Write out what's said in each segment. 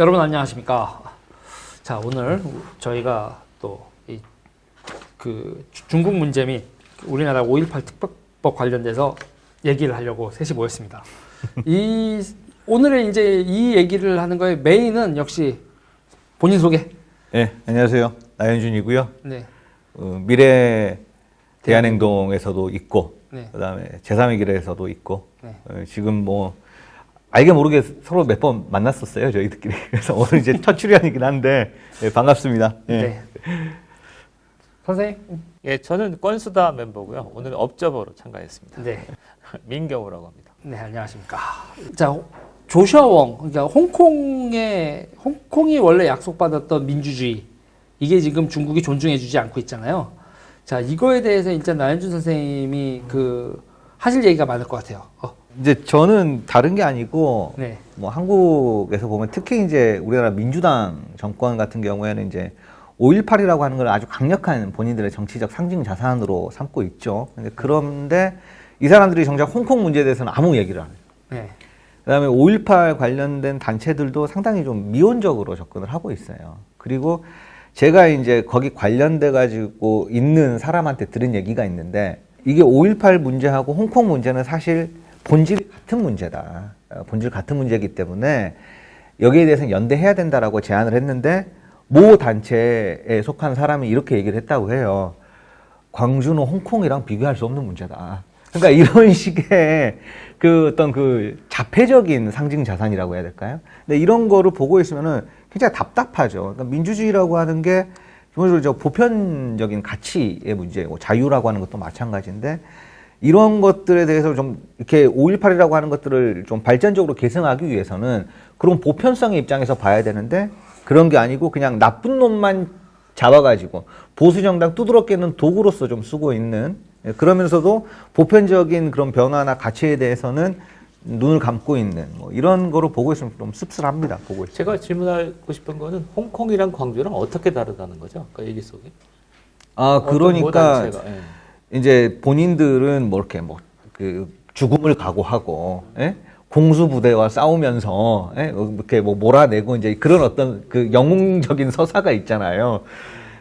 여러분 안녕하십니까. 자, 오늘 저희가 또 중국 문제 및 우리나라 5.18 특별법 관련돼서 얘기를 하려고 셋이 모였습니다. 오늘의 이제 이 얘기를 하는 거에 메인은 역시 본인 소개. 네, 안녕하세요. 나현준이고요. 네. 미래 대한행동에서도 있고, 네. 그다음에 제3의 길에서도 있고, 네. 지금 뭐 알게 모르게 서로 몇 번 만났었어요, 저희들끼리. 그래서 오늘 이제 첫 출연이긴 한데 반갑습니다. 네. 네. 선생님. 예, 저는 건수다 멤버고요. 오늘 업저버로 참가했습니다. 네. 민경우라고 합니다. 네, 안녕하십니까. 자, 조셔웡, 그러니까 홍콩이 원래 약속받았던 민주주의, 이게 지금 중국이 존중해주지 않고 있잖아요. 자, 이거에 대해서 일단 나현준 선생님이 하실 얘기가 많을 것 같아요. 이제 저는 다른 게 아니고, 네. 뭐 한국에서 보면 특히 이제 우리나라 민주당 정권 같은 경우에는 이제 5.18이라고 하는 걸 아주 강력한 본인들의 정치적 상징 자산으로 삼고 있죠. 그런데 이 사람들이 정작 홍콩 문제에 대해서는 아무 얘기를 안 해요. 네. 그다음에 5.18 관련된 단체들도 상당히 좀 미온적으로 접근을 하고 있어요. 그리고 제가 이제 거기 관련돼 가지고 있는 사람한테 들은 얘기가 있는데, 이게 5.18 문제하고 홍콩 문제는 사실 본질이 같은 문제다. 본질 같은 문제이기 때문에 여기에 대해서는 연대해야 된다라고 제안을 했는데, 모 단체에 속한 사람이 이렇게 얘기를 했다고 해요. 광주는 홍콩이랑 비교할 수 없는 문제다. 그러니까 이런 식의 어떤 자폐적인 상징 자산이라고 해야 될까요? 근데 이런 거를 보고 있으면은 굉장히 답답하죠. 그러니까 민주주의라고 하는 게 기본적으로 보편적인 가치의 문제고, 자유라고 하는 것도 마찬가지인데, 이런 것들에 대해서 좀 이렇게 5.18이라고 하는 것들을 좀 발전적으로 계승하기 위해서는 그런 보편성의 입장에서 봐야 되는데, 그런 게 아니고 그냥 나쁜 놈만 잡아가지고 보수정당 두드러 깨는 도구로서 좀 쓰고 있는, 그러면서도 보편적인 그런 변화나 가치에 대해서는 눈을 감고 있는, 뭐 이런 거로 보고 있으면 좀 씁쓸합니다. 보고 있어요. 제가 질문하고 싶은 거는 홍콩이랑 광주랑 어떻게 다르다는 거죠? 그 얘기 속에. 그러니까 예. 이제 본인들은 뭐 이렇게 죽음을 각오하고, 예? 공수부대와 싸우면서, 예? 이렇게 몰아내고 이제 그런 어떤 영웅적인 서사가 있잖아요.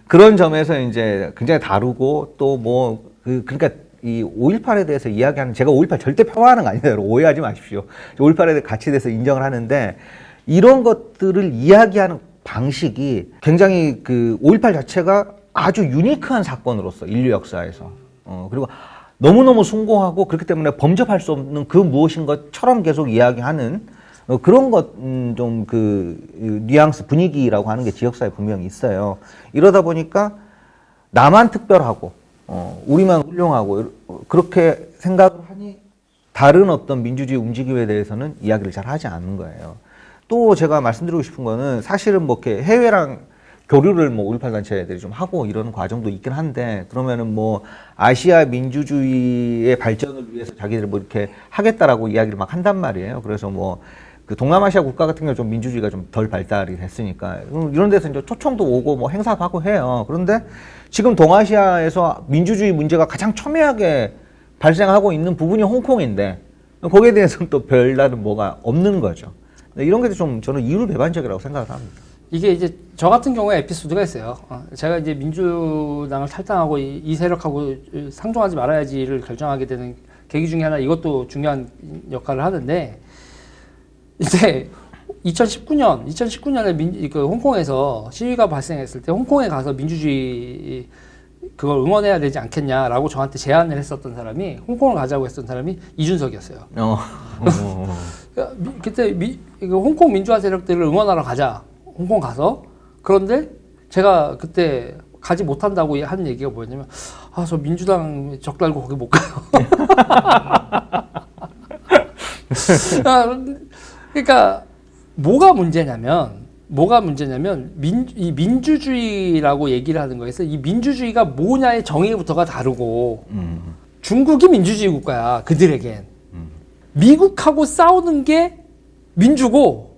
그런 점에서 이제 굉장히 다르고, 또 그러니까 이 5.18에 대해서 이야기하는, 제가 5.18 절대 폄하하는 거 아니에요. 오해하지 마십시오. 5.18에 대해 가치에 대해서 인정을 하는데, 이런 것들을 이야기하는 방식이 굉장히 5.18 자체가 아주 유니크한 사건으로서 인류 역사에서, 그리고 너무너무 숭고하고, 그렇기 때문에 범접할 수 없는 무엇인 것처럼 계속 이야기하는 그런 뉘앙스, 분위기라고 하는 게 지역사회에 분명히 있어요. 이러다 보니까 나만 특별하고, 우리만 훌륭하고, 그렇게 생각을 하니 다른 어떤 민주주의 움직임에 대해서는 이야기를 잘 하지 않는 거예요. 또 제가 말씀드리고 싶은 거는, 사실은 이렇게 해외랑 교류를 5.18 단체들이 좀 하고 이런 과정도 있긴 한데, 그러면은 아시아 민주주의의 발전을 위해서 자기들이 이렇게 하겠다라고 이야기를 막 한단 말이에요. 그래서 동남아시아 국가 같은 경우 좀 민주주의가 좀 덜 발달이 됐으니까 이런 데서 이제 초청도 오고 행사도 하고 해요. 그런데 지금 동아시아에서 민주주의 문제가 가장 첨예하게 발생하고 있는 부분이 홍콩인데, 거기에 대해서는 또 별다른 뭐가 없는 거죠. 이런 게 좀 저는 이율배반적이라고 생각을 합니다. 이게 이제 저 같은 경우에 에피소드가 있어요. 제가 이제 민주당을 탈당하고 이 세력하고 상종하지 말아야지를 결정하게 되는 계기 중에 하나, 이것도 중요한 역할을 하는데, 이제 2019년에 홍콩에서 시위가 발생했을 때 홍콩에 가서 민주주의 그걸 응원해야 되지 않겠냐라고 저한테 제안을 했었던 사람이, 홍콩을 가자고 했던 사람이 이준석이었어요. 그때 홍콩 민주화 세력들을 응원하러 가자. 홍콩 가서. 그런데 제가 그때 가지 못한다고 한 얘기가 뭐였냐면, 저 민주당 적 달고 거기 못 가요. 그러니까 뭐가 문제냐면 이 민주주의라고 얘기를 하는 거에서, 이 민주주의가 뭐냐의 정의부터가 다르고, 중국이 민주주의 국가야, 그들에겐. 미국하고 싸우는 게 민주고,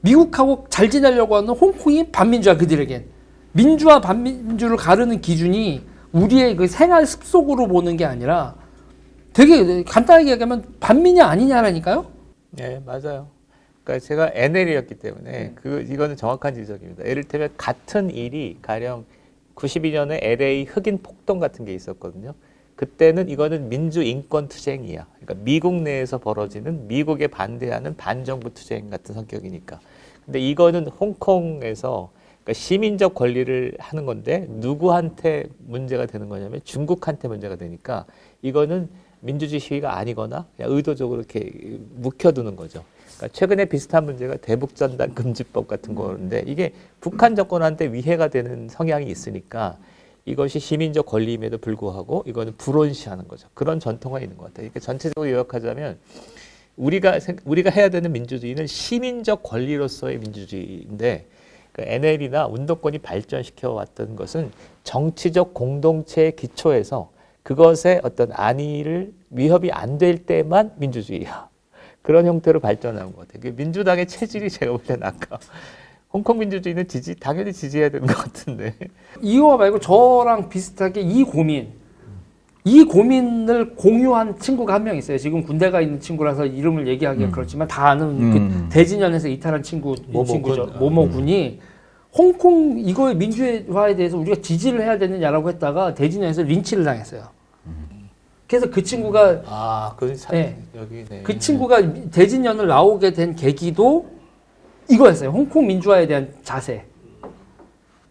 미국하고 잘 지내려고 하는 홍콩이 반민주야, 그들에겐. 민주와 반민주를 가르는 기준이 우리의 생활 습속으로 보는 게 아니라, 되게 간단하게 얘기하면 반민이 아니냐라니까요? 네, 맞아요. 그러니까 제가 NL이었기 때문에 이거는 정확한 지적입니다. 예를 들면 같은 일이 가령 92년에 LA 흑인 폭동 같은 게 있었거든요. 그때는 이거는 민주인권 투쟁이야. 그러니까 미국 내에서 벌어지는 미국에 반대하는 반정부 투쟁 같은 성격이니까. 근데 이거는 홍콩에서 그러니까 시민적 권리를 하는 건데 누구한테 문제가 되는 거냐면 중국한테 문제가 되니까 이거는 민주주의 시위가 아니거나 그냥 의도적으로 이렇게 묵혀두는 거죠. 그러니까 최근에 비슷한 문제가 대북전단 금지법 같은 거인데 이게 북한 정권한테 위해가 되는 성향이 있으니까 이것이 시민적 권리임에도 불구하고 이거는 불온시하는 거죠. 그런 전통이 있는 것 같아요. 이렇게 전체적으로 요약하자면 우리가 해야 되는 민주주의는 시민적 권리로서의 민주주의인데 그 NL이나 운동권이 발전시켜 왔던 것은 정치적 공동체의 기초에서 그것의 어떤 안위를 위협이 안 될 때만 민주주의야. 그런 형태로 발전한 것 같아요. 민주당의 체질이 제가 볼 때는 아까 홍콩 민주주의는 당연히 지지해야 되는 것 같은데. 이거 말고 저랑 비슷하게 이 고민을 공유한 친구가 한 명 있어요. 지금 군대가 있는 친구라서 이름을 얘기하기가 그렇지만 다 아는 그 대진연에서 이탈한 친구죠. 모모군이 홍콩 이거의 민주화에 대해서 우리가 지지를 해야 되느냐라고 했다가 대진연에서 린치를 당했어요. 그래서 그 친구가 여기네. 그 친구가 대진연을 나오게 된 계기도 이거였어요. 홍콩 민주화에 대한 자세.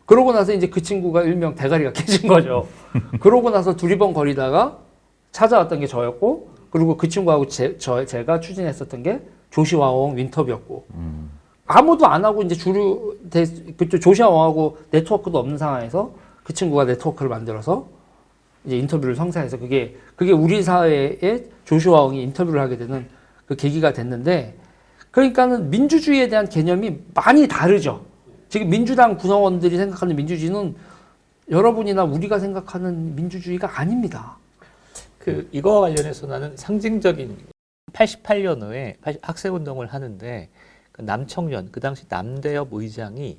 그러고 나서 이제 그 친구가 일명 대가리가 깨진 거죠. 그러고 나서 두리번거리다가 찾아왔던 게 저였고, 그리고 그 친구하고 제가 추진했었던 게 조시와옹 윈터뷰였고, 아무도 안 하고 이제 그쪽 조시와옹하고 네트워크도 없는 상황에서 그 친구가 네트워크를 만들어서 이제 인터뷰를 성사해서 그게 우리 사회에 조시와옹이 인터뷰를 하게 되는 그 계기가 됐는데, 그러니까는 민주주의에 대한 개념이 많이 다르죠. 지금 민주당 구성원들이 생각하는 민주주의는 여러분이나 우리가 생각하는 민주주의가 아닙니다. 이거와 관련해서 나는 상징적인 88년에 학생운동을 하는데 남청년 그 당시 남대협 의장이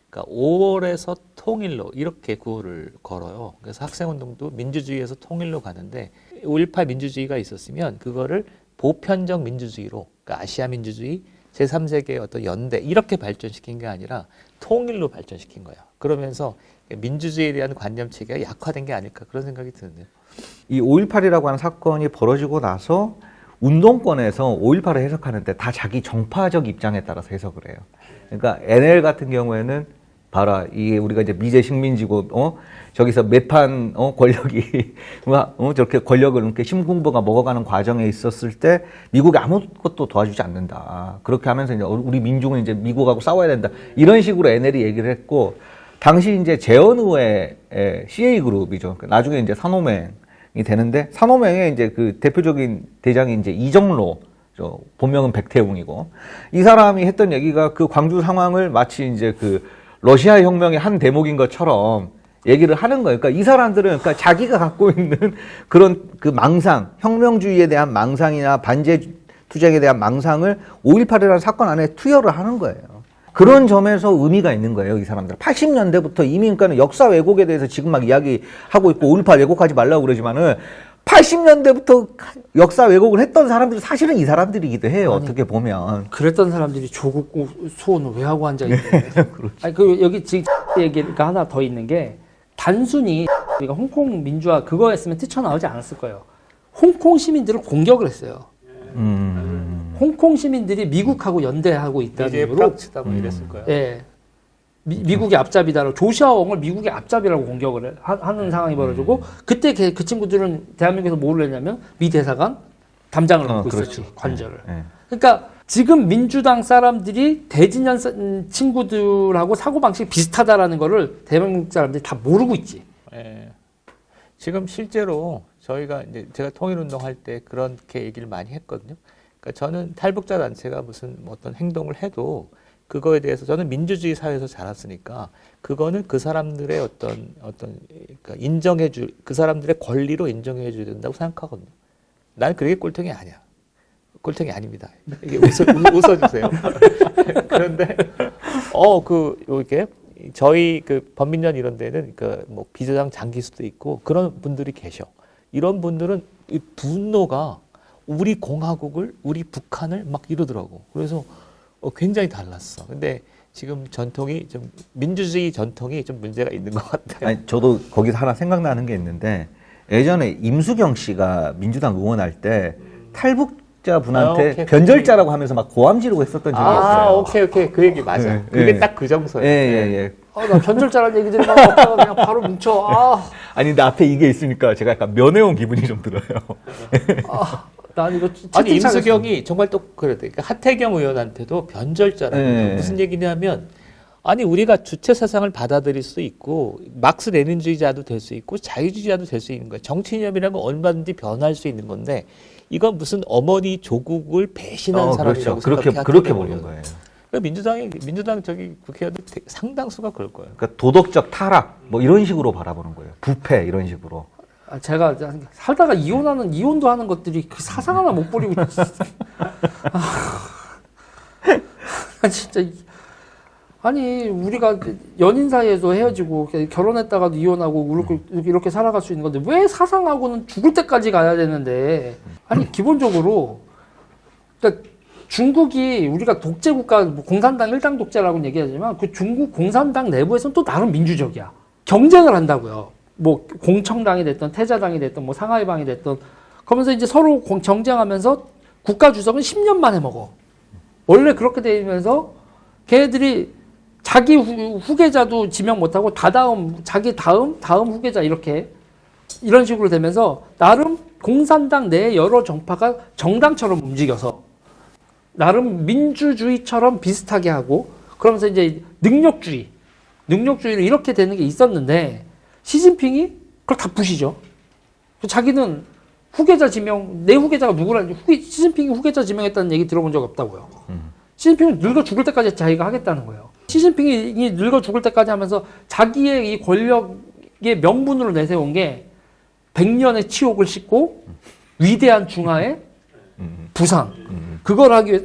그러니까 5월에서 통일로 이렇게 구호를 걸어요. 그래서 학생운동도 민주주의에서 통일로 가는데 5.18 민주주의가 있었으면 그거를 보편적 민주주의로 그러니까 아시아 민주주의 제3세계의 어떤 연대 이렇게 발전시킨 게 아니라 통일로 발전시킨 거예요. 그러면서 민주주의에 대한 관념 체계가 약화된 게 아닐까 그런 생각이 드는데요. 이 5.18이라고 하는 사건이 벌어지고 나서 운동권에서 5.18을 해석하는데 다 자기 정파적 입장에 따라서 해석을 해요. 그러니까 NL 같은 경우에는 봐라, 이게 우리가 이제 미제 식민지고, 저기서 매판, 권력이, 저렇게 권력을 이렇게 심궁부가 먹어가는 과정에 있었을 때, 미국이 아무것도 도와주지 않는다. 그렇게 하면서 이제 우리 민중은 이제 미국하고 싸워야 된다. 이런 식으로 NL이 얘기를 했고, 당시 이제 재헌의회 CA 그룹이죠. 나중에 이제 산호맹이 되는데, 산호맹의 이제 그 대표적인 대장이 이제 이정로, 본명은 백태웅이고, 이 사람이 했던 얘기가 그 광주 상황을 마치 이제 러시아 혁명의 한 대목인 것처럼 얘기를 하는 거예요. 그러니까 이 사람들은 그러니까 자기가 갖고 있는 그런 그 망상, 혁명주의에 대한 망상이나 반제 투쟁에 대한 망상을 5.18이라는 사건 안에 투여를 하는 거예요. 그런 점에서 의미가 있는 거예요, 이 사람들. 80년대부터 이미 그러니까 역사 왜곡에 대해서 지금 막 이야기하고 있고 5.18 왜곡하지 말라고 그러지만은 80년대부터 역사 왜곡을 했던 사람들이 사실은 이 사람들이기도 해요. 아니, 어떻게 보면. 그랬던 사람들이 조국 소원을 왜 하고 앉아있는데. 아니, 여기 지금 얘기가 하나 더 있는 게 단순히 우리가 홍콩 민주화 그거였으면 뛰쳐나오지 않았을 거예요. 홍콩 시민들을 공격을 했어요. 홍콩 시민들이 미국하고 연대하고 있다는 이제 이유로 프랑스다 뭐 이랬을 거예요. 예. 미국이 앞잡이다라고 조시아옹을 미국이 앞잡이라고 공격을 하는 상황이 벌어지고 그때 그 친구들은 대한민국에서 뭐를 했냐면 미 대사관 담장을 맡고 있었지 관절을. 그러니까 지금 민주당 사람들이 대진연 친구들하고 사고방식이 비슷하다라는 거를 대한민국 사람들이 다 모르고 있지. 예. 지금 실제로 저희가 이제 제가 통일운동 할 때 그렇게 얘기를 많이 했거든요. 그러니까 저는 탈북자 단체가 무슨 어떤 행동을 해도 그거에 대해서 저는 민주주의 사회에서 자랐으니까 그거는 그 사람들의 어떤 그러니까 그 사람들의 권리로 인정해 줘야 된다고 생각하거든요. 난 그게 꼴통이 아니야. 꼴통이 아닙니다. 이게 웃어주세요. 그런데 이렇게 저희 그 범민련 이런 데는 뭐 비서장 장기수도 있고 그런 분들이 계셔. 이런 분들은 이 분노가 우리 공화국을 우리 북한을 막 이러더라고. 그래서 굉장히 달랐어. 근데 지금 전통이 좀 민주주의 전통이 좀 문제가 있는 것 같아요. 아니, 저도 거기서 하나 생각나는 게 있는데 예전에 임수경 씨가 민주당 의원할 때 탈북자 분한테 오케이. 변절자라고 하면서 막 고함 지르고 했었던 적이 있어요. 오케이. 그 얘기 맞아. 네, 그게 네. 딱 그 정서예요. 예. 나 변절자라는 얘기들이 막 없다가 그냥 바로 뭉쳐. 아니 근데 앞에 이게 있으니까 제가 약간 면회온 기분이 좀 들어요. 난 이거 아니 채팅창에서- 임수경이 정말 또 그래. 그러니까 하태경 의원한테도 변절자라는 네. 거. 무슨 얘기냐면 아니 우리가 주체 사상을 받아들일 수 있고 막스 레닌주의자도 될 수 있고 자유주의자도 될 수 있는 거예요. 정치 이념이라는 건 얼마든지 변할 수 있는 건데 이건 무슨 어머니 조국을 배신한 사람이라고 그렇죠. 생각해. 그렇게 보는 거예요. 그러니까 민주당 저기 국회의원들 상당수가 그럴 거예요. 그러니까 도덕적 타락 뭐 이런 식으로 바라보는 거예요. 부패 이런 식으로. 제가 살다가 이혼도 하는 것들이 그 사상 하나 못 버리고 진짜 아니 우리가 연인 사이에서 헤어지고 결혼했다가도 이혼하고 이렇게 살아갈 수 있는 건데 왜 사상하고는 죽을 때까지 가야 되는데 아니 기본적으로 그러니까 중국이 우리가 독재 국가 공산당 일당 독재라고 얘기하지만 그 중국 공산당 내부에서는 또 나름 민주적이야. 경쟁을 한다고요. 뭐 공청당이 됐던 태자당이 됐던 뭐 상하이방이 됐던 그러면서 이제 서로 경쟁하면서 국가 주석은 10년 만에 먹어. 원래 그렇게 되면서 걔네들이 자기 후계자도 지명 못하고 자기 다음 후계자 이런 식으로 되면서 나름 공산당 내 여러 정파가 정당처럼 움직여서 나름 민주주의처럼 비슷하게 하고 그러면서 이제 능력주의로 이렇게 되는 게 있었는데 시진핑이 그걸 다 부시죠. 자기는 후계자 지명, 내 후계자가 누구라는지 시진핑이 후계자 지명했다는 얘기 들어본 적 없다고요. 시진핑은 늙어 죽을 때까지 자기가 하겠다는 거예요. 시진핑이 늙어 죽을 때까지 하면서 자기의 이 권력의 명분으로 내세운 게 100년의 치욕을 씻고 위대한 중화의 부상. 그걸 하기 위해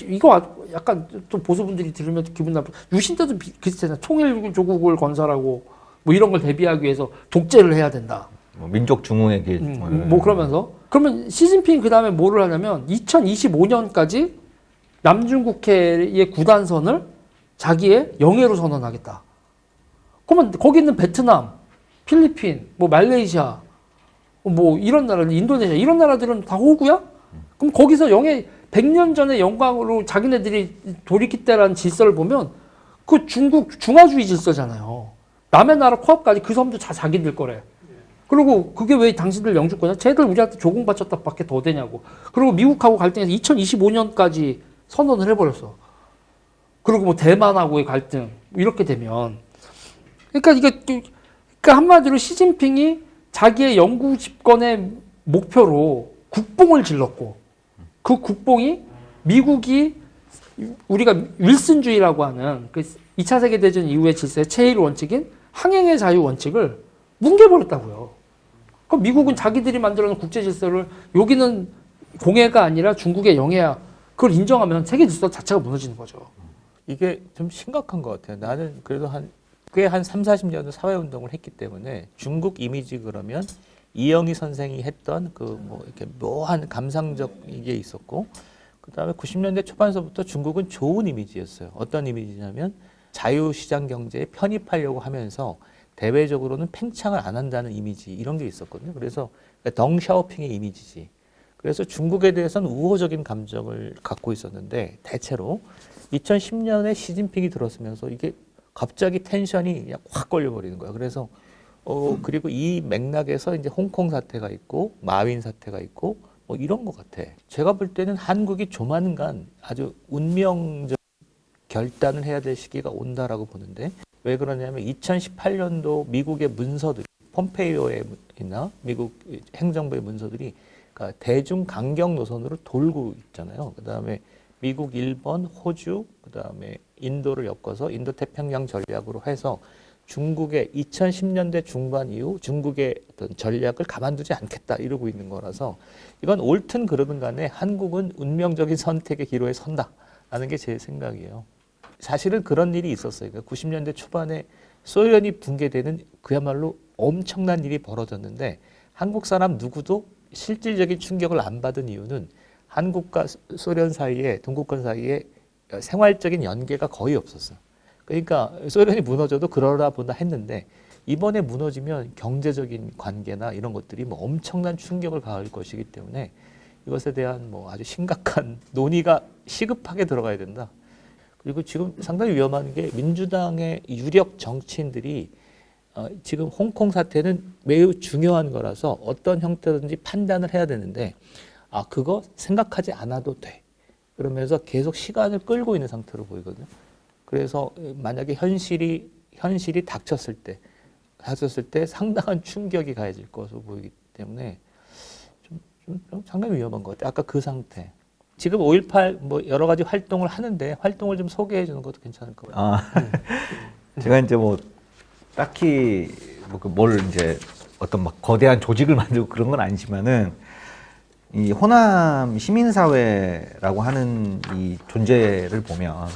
이거 약간 또 보수분들이 들으면 기분 나쁘. 유신 때도 비슷했잖아요. 통일조국을 건설하고 뭐 이런 걸 대비하기 위해서 독재를 해야 된다. 뭐 민족 중흥의 길. 뭐 그러면서 그러면 시진핑 그 다음에 뭐를 하냐면 2025년까지 남중국해의 구단선을 자기의 영해로 선언하겠다. 그러면 거기 있는 베트남, 필리핀, 뭐 말레이시아, 뭐 이런 나라들, 인도네시아 이런 나라들은 다 호구야? 그럼 거기서 영해 100년 전의 영광으로 자기네들이 돌이켰다라는 질서를 보면 그 중국 중화주의 질서잖아요. 남의 나라 코앞까지 그 섬도 다 자기들 거래. 그리고 그게 왜 당신들 영주권이야? 쟤들 우리한테 조공 바쳤다 밖에 더 되냐고. 그리고 미국하고 갈등해서 2025년까지 선언을 해버렸어. 그리고 뭐 대만하고의 갈등 이렇게 되면 그러니까 한마디로 시진핑이 자기의 영구 집권의 목표로 국뽕을 질렀고 그 국뽕이 미국이 우리가 윌슨주의라고 하는 그 2차 세계대전 이후의 질서의 제1 원칙인 항행의 자유 원칙을 뭉개버렸다고요. 그럼 미국은 자기들이 만들어놓은 국제 질서를 여기는 공해가 아니라 중국의 영해야 그걸 인정하면 세계 질서 자체가 무너지는 거죠. 이게 좀 심각한 것 같아요. 나는 그래도 꽤 한 3, 40년을 사회운동을 했기 때문에 중국 이미지 그러면 이영희 선생이 했던 그 뭐 이렇게 묘한 감상적 이게 있었고 그다음에 90년대 초반서부터 중국은 좋은 이미지였어요. 어떤 이미지냐면 자유시장 경제에 편입하려고 하면서 대외적으로는 팽창을 안 한다는 이미지 이런 게 있었거든요. 그래서 덩샤오핑의 이미지지. 그래서 중국에 대해서는 우호적인 감정을 갖고 있었는데 대체로 2010년에 시진핑이 들어서면서 이게 갑자기 텐션이 그냥 확 걸려버리는 거야. 그래서 그리고 이 맥락에서 이제 홍콩 사태가 있고 마윈 사태가 있고 뭐 이런 것 같아. 제가 볼 때는 한국이 조만간 아주 운명적 결단을 해야 될 시기가 온다라고 보는데 왜 그러냐면 2018년도 미국의 문서들이 폼페이오에나 미국 행정부의 문서들이 그러니까 대중 강경 노선으로 돌고 있잖아요. 그다음에 미국, 일본, 호주, 그다음에 인도를 엮어서 인도 태평양 전략으로 해서 중국의 2010년대 중반 이후 중국의 어떤 전략을 가만두지 않겠다 이러고 있는 거라서 이건 옳든 그르든 간에 한국은 운명적인 선택의 기로에 선다라는 게 제 생각이에요. 사실은 그런 일이 있었어요. 그러니까 90년대 초반에 소련이 붕괴되는 그야말로 엄청난 일이 벌어졌는데 한국 사람 누구도 실질적인 충격을 안 받은 이유는 한국과 소련 사이에 동구권 사이에 생활적인 연계가 거의 없었어요. 그러니까 소련이 무너져도 그러다 보다 했는데 이번에 무너지면 경제적인 관계나 이런 것들이 뭐 엄청난 충격을 가할 것이기 때문에 이것에 대한 뭐 아주 심각한 논의가 시급하게 들어가야 된다. 그리고 지금 상당히 위험한 게 민주당의 유력 정치인들이 지금 홍콩 사태는 매우 중요한 거라서 어떤 형태든지 판단을 해야 되는데 그거 생각하지 않아도 돼. 그러면서 계속 시간을 끌고 있는 상태로 보이거든요. 그래서 만약에 현실이 닥쳤을 때 상당한 충격이 가해질 것으로 보이기 때문에 좀 상당히 위험한 것 같아요. 아까 그 상태. 지금 5.18 뭐 여러 가지 활동을 하는데 활동을 좀 소개해 주는 것도 괜찮을 것 같아요. 제가 이제 뭐 딱히 뭘 이제 어떤 막 거대한 조직을 만들고 그런 건 아니지만은 이 호남 시민사회라고 하는 이 존재를 보면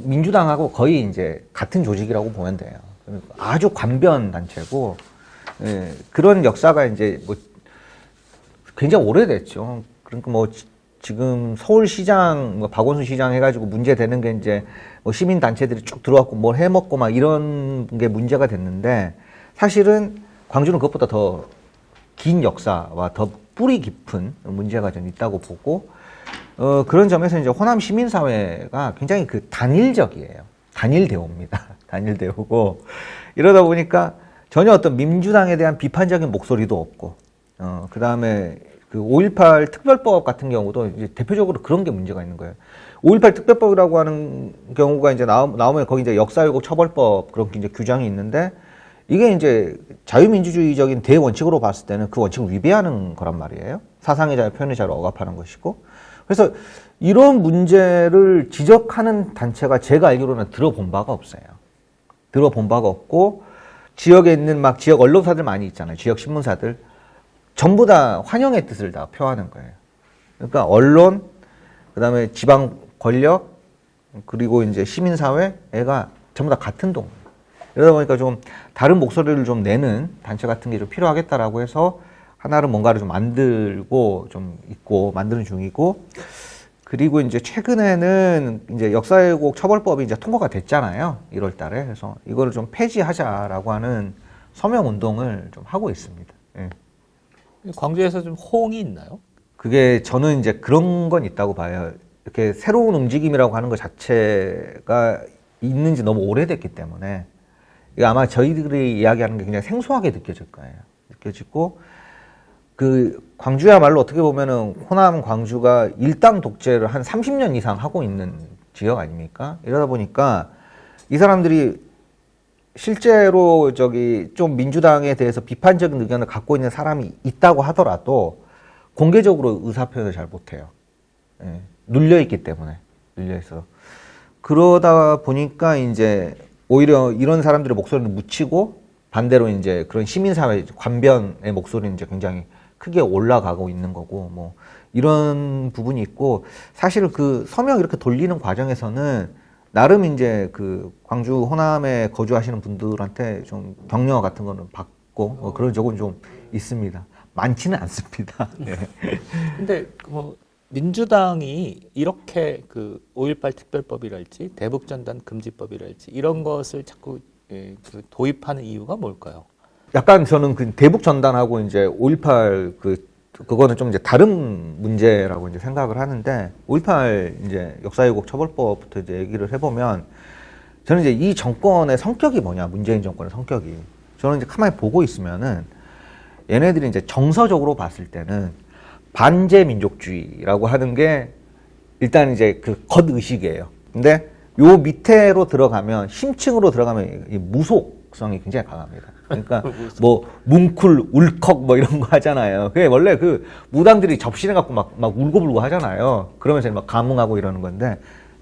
민주당하고 거의 이제 같은 조직이라고 보면 돼요. 아주 관변 단체고, 그런 역사가 이제 뭐 굉장히 오래됐죠. 그러니까 뭐 지금 서울시장, 뭐 박원순 시장 해가지고 문제되는 게 이제 뭐 시민 단체들이 쭉 들어왔고 뭘 해먹고 막 이런 게 문제가 됐는데 사실은 광주는 그것보다 더 긴 역사와 더 뿌리 깊은 문제가 좀 있다고 보고, 그런 점에서 이제 호남 시민사회가 굉장히 그 단일적이에요. 단일대우입니다. 단일대우고, 이러다 보니까 전혀 어떤 민주당에 대한 비판적인 목소리도 없고, 그 다음에 그 5.18 특별법 같은 경우도 이제 대표적으로 그런 게 문제가 있는 거예요. 5.18 특별법이라고 하는 경우가 이제 나오면 거기 이제 역사왜곡 처벌법 그런 이제 규정이 있는데 이게 이제 자유민주주의적인 대원칙으로 봤을 때는 그 원칙을 위배하는 거란 말이에요. 사상의 자유, 표현의 자유를 억압하는 것이고. 그래서 이런 문제를 지적하는 단체가 제가 알기로는 들어본 바가 없어요. 들어본 바가 없고, 지역에 있는 막 지역 언론사들 많이 있잖아요. 지역 신문사들. 전부 다 환영의 뜻을 다 표하는 거예요. 그러니까 언론, 그 다음에 지방 권력, 그리고 이제 시민사회가 전부 다 같은 동. 이러다 보니까 좀 다른 목소리를 좀 내는 단체 같은 게 좀 필요하겠다라고 해서 하나를 뭔가를 좀 만들고 좀 있고, 만드는 중이고, 그리고 이제 최근에는 이제 역사왜곡 처벌법이 이제 통과가 됐잖아요. 1월 달에. 그래서 이거를 좀 폐지하자라고 하는 서명 운동을 좀 하고 있습니다. 예. 광주에서 좀 호응이 있나요? 그게 저는 이제 그런 건 있다고 봐요. 이렇게 새로운 움직임이라고 하는 것 자체가 있는지 너무 오래됐기 때문에 이거 아마 저희들이 이야기하는 게 굉장히 생소하게 느껴질 거예요. 느껴지고, 그 광주야말로 어떻게 보면은 호남 광주가 일당 독재를 한 30년 이상 하고 있는 지역 아닙니까? 이러다 보니까 이 사람들이 실제로 좀 민주당에 대해서 비판적인 의견을 갖고 있는 사람이 있다고 하더라도 공개적으로 의사표현을 잘 못해요. 예, 눌려있기 때문에. 눌려있어. 그러다 보니까 이제 오히려 이런 사람들의 목소리를 묻히고 반대로 이제 그런 시민사회 관변의 목소리는 이제 굉장히 크게 올라가고 있는 거고, 뭐 이런 부분이 있고, 사실 그 서명 이렇게 돌리는 과정에서는 나름 이제 그 광주 호남에 거주하시는 분들한테 좀 격려 같은 거는 받고 뭐 그런 적은 좀 있습니다. 많지는 않습니다. 네. 근데 뭐 민주당이 이렇게 그 5.18 특별법이랄지 대북전단 금지법이랄지 이런 것을 자꾸 그 도입하는 이유가 뭘까요? 약간 저는 그 대북 전단하고 이제 5.18 그거는 좀 이제 다른 문제라고 이제 생각을 하는데, 5.18 이제 역사왜곡 처벌법부터 이제 얘기를 해보면, 저는 이제 이 정권의 성격이 뭐냐, 문재인 정권의 성격이. 저는 이제 가만히 보고 있으면은 얘네들이 이제 정서적으로 봤을 때는 반제 민족주의라고 하는 게 일단 이제 그 겉의식이에요. 근데 요 밑에로 들어가면, 심층으로 들어가면 이 무속성이 굉장히 강합니다. 그러니까 뭐 뭉클 울컥 뭐 이런 거 하잖아요. 그게 원래 그 무당들이 접신해 갖고 막 울고불고 하잖아요. 그러면서 막 감흥하고 이러는 건데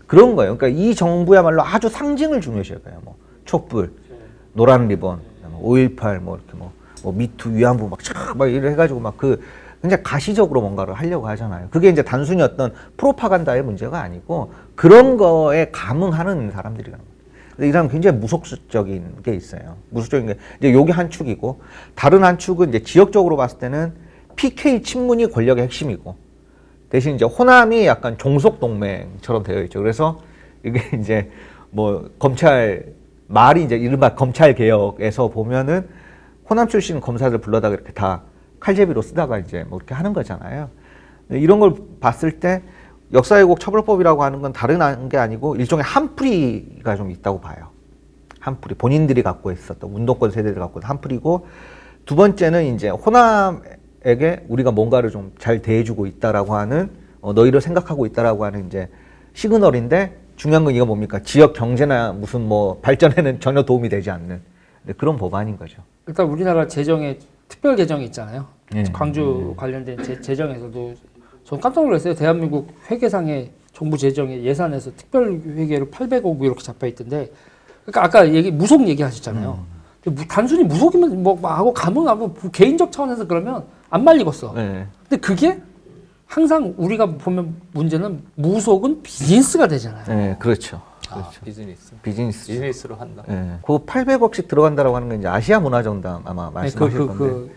그런 거예요. 그러니까 이 정부야말로 아주 상징을 중요시해요. 뭐 촛불, 노란 리본, 5.18 뭐 이렇게 뭐 미투 위안부 막 이래 해가지고 막 그 굉장히 가시적으로 뭔가를 하려고 하잖아요. 그게 이제 단순히 어떤 프로파간다의 문제가 아니고 그런 거에 감흥하는 사람들이라는 거예요. 이 사람은 굉장히 무속적인 게 있어요. 무속적인 게 이제 요게 한 축이고, 다른 한 축은 이제 지역적으로 봤을 때는 PK 친문이 권력의 핵심이고, 대신 이제 호남이 약간 종속 동맹처럼 되어 있죠. 그래서 이게 이제 뭐 검찰 말이 이제 이른바 검찰 개혁에서 보면은 호남 출신 검사들 불러다가 이렇게 다 칼제비로 쓰다가 이제 뭐 이렇게 하는 거잖아요. 이런 걸 봤을 때 역사왜곡 처벌법이라고 하는 건 다른 게 아니고 일종의 한풀이가 좀 있다고 봐요. 한풀이 본인들이 갖고 있었던 운동권 세대들이 갖고 있던 한풀이고, 두 번째는 이제 호남에게 우리가 뭔가를 좀 잘 대해주고 있다라고 하는 너희를 생각하고 있다라고 하는 이제 시그널인데, 중요한 건 이거 뭡니까? 지역 경제나 무슨 뭐 발전에는 전혀 도움이 되지 않는 그런 법안인 거죠. 일단 우리나라 재정에 특별 개정이 있잖아요. 예. 광주 관련된 재정에서도 전 깜짝 놀랐어요. 대한민국 회계상의 정부 재정의 예산에서 특별 회계로 800억 이렇게 잡혀 있던데, 그러니까 아까 무속 얘기하셨잖아요. 단순히 무속이면 뭐 하고 가문하고 개인적 차원에서 그러면 안 말리겠어. 네. 근데 그게 항상 우리가 보면 문제는 무속은 비즈니스가 되잖아요. 네, 그렇죠. 아, 비즈니스. 비즈니스. 비즈니스로 한다. 네. 그 800억씩 들어간다라고 하는 건 이제 아시아 문화정당 아마 말씀하실 건데.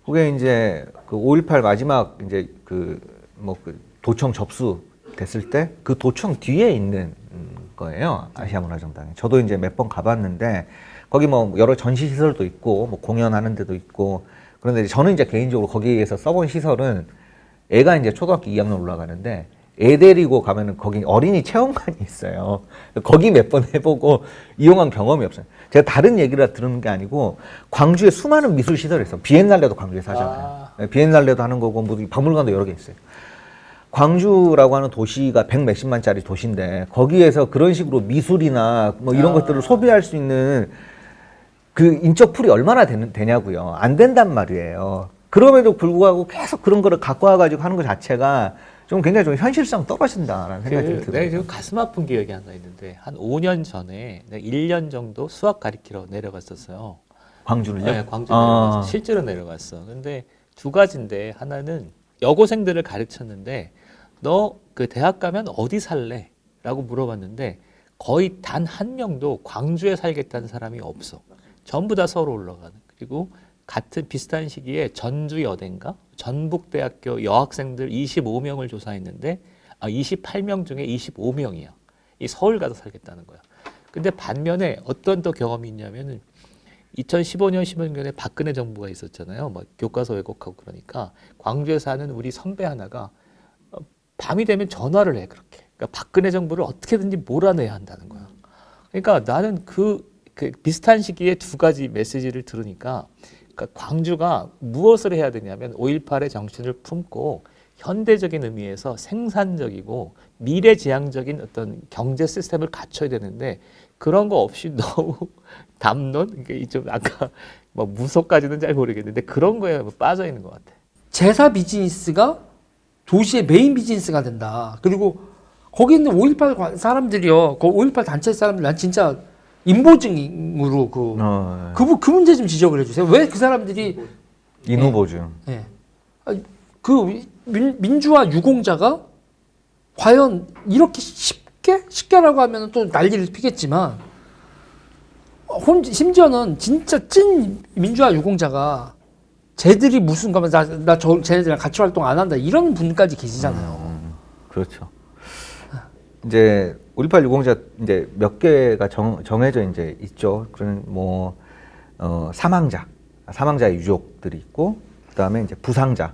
그게 이제 그 5.18 마지막 이제 그 도청 접수 됐을 때 그 도청 뒤에 있는 거예요. 아시아 문화정당에. 저도 이제 몇 번 가봤는데 거기 뭐 여러 전시 시설도 있고 뭐 공연하는 데도 있고, 그런데 저는 이제 개인적으로 거기에서 써본 시설은 애가 이제 초등학교 2학년 올라가는데 애 데리고 가면은 거기 어린이 체험관이 있어요. 거기 몇 번 해보고 이용한 경험이 없어요. 제가 다른 얘기를 들은 게 아니고 광주에 수많은 미술 시설이 있어요. 비엔날레도 광주에서 하잖아요. 네, 비엔날레도 하는 거고 뭐 박물관도 여러 개 있어요. 광주라고 하는 도시가 100 몇십만짜리 도시인데 거기에서 그런 식으로 미술이나 뭐 이런 것들을 소비할 수 있는 그 인적 풀이 얼마나 되냐고요. 안 된단 말이에요. 그럼에도 불구하고 계속 그런 거를 갖고 와가지고 하는 것 자체가 좀 굉장히 좀 현실성 떨어진다라는 생각이 들어요. 내가 지금 가슴 아픈 기억이 하나 있는데 한 5년 전에 내가 1년 정도 수학 가르치러 내려갔었어요. 광주를요? 네, 광주 내려갔어. 실제로 내려갔어. 근데 두 가지인데, 하나는 여고생들을 가르쳤는데 너 그 대학 가면 어디 살래? 라고 물어봤는데 거의 단 한 명도 광주에 살겠다는 사람이 없어. 전부 다 서울 올라가는. 그리고 같은 비슷한 시기에 전주 여대인가 전북대학교 여학생들 25명을 조사했는데 28명 중에 25명이야. 이 서울 가서 살겠다는 거야. 근데 반면에 어떤 또 경험이 있냐면은 2015년 16년에 박근혜 정부가 있었잖아요. 막 교과서 왜곡하고 그러니까 광주에 사는 우리 선배 하나가 밤이 되면 전화를 해 그렇게. 그러니까 박근혜 정부를 어떻게든지 몰아내야 한다는 거야. 그러니까 나는 그 비슷한 시기에 두 가지 메시지를 들으니까, 그러니까 광주가 무엇을 해야 되냐면 5.18의 정신을 품고 현대적인 의미에서 생산적이고 미래지향적인 어떤 경제 시스템을 갖춰야 되는데 그런 거 없이 너무 담론, 그러니까 좀 아까 뭐 무속까지는 잘 모르겠는데 그런 거에 빠져 있는 것 같아. 제사 비즈니스가 도시의 메인 비즈니스가 된다. 그리고 거기 있는 5.18 사람들이요, 그 5.18 단체 사람들, 난 진짜 인보증으로 그 문제 좀 지적을 해주세요. 왜 그 사람들이 인후보증. 예. 그 민주화 유공자가 과연 이렇게 쉽게라고 하면 또 난리를 피겠지만, 심지어는 진짜 찐 민주화 유공자가 쟤들이 무슨 가면 쟤네들이랑 같이 활동 안 한다 이런 분까지 계시잖아요. 그렇죠. 이제 5.18 유공자 이제 몇 개가 정해져 이제 있죠. 그런 뭐 사망자의 유족들이 있고, 그다음에 이제 부상자가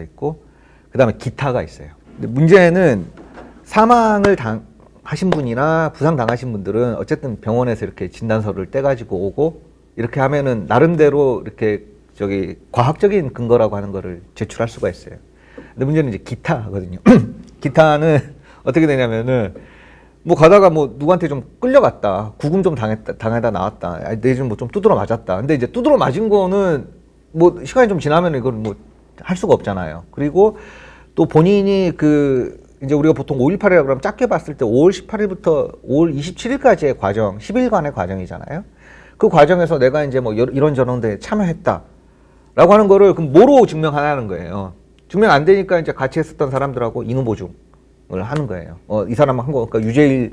있고, 그다음에 기타가 있어요. 근데 문제는 사망을 하신 분이나 부상 당하신 분들은 어쨌든 병원에서 이렇게 진단서를 떼가지고 오고 이렇게 하면은 나름대로 이렇게 과학적인 근거라고 하는 거를 제출할 수가 있어요. 근데 문제는 이제 기타거든요. 기타는 어떻게 되냐면은 뭐 가다가 뭐 누구한테 좀 끌려갔다, 구금 좀 당하다 나왔다, 내 좀 뭐 좀 두드러 맞았다. 근데 이제 두드러 맞은 거는 뭐 시간이 좀 지나면 이걸 뭐 할 수가 없잖아요. 그리고 또 본인이 이제 우리가 보통 5.18이라고 그러면 작게 봤을 때 5월 18일부터 5월 27일까지의 과정, 10일간의 과정이잖아요. 그 과정에서 내가 이제 뭐 이런저런 데 참여했다 라고 하는 거를 그럼 뭐로 증명하라는 거예요. 증명 안 되니까 이제 같이 했었던 사람들하고 인후보증을 하는 거예요. 이 사람 한 거, 그러니까 유재일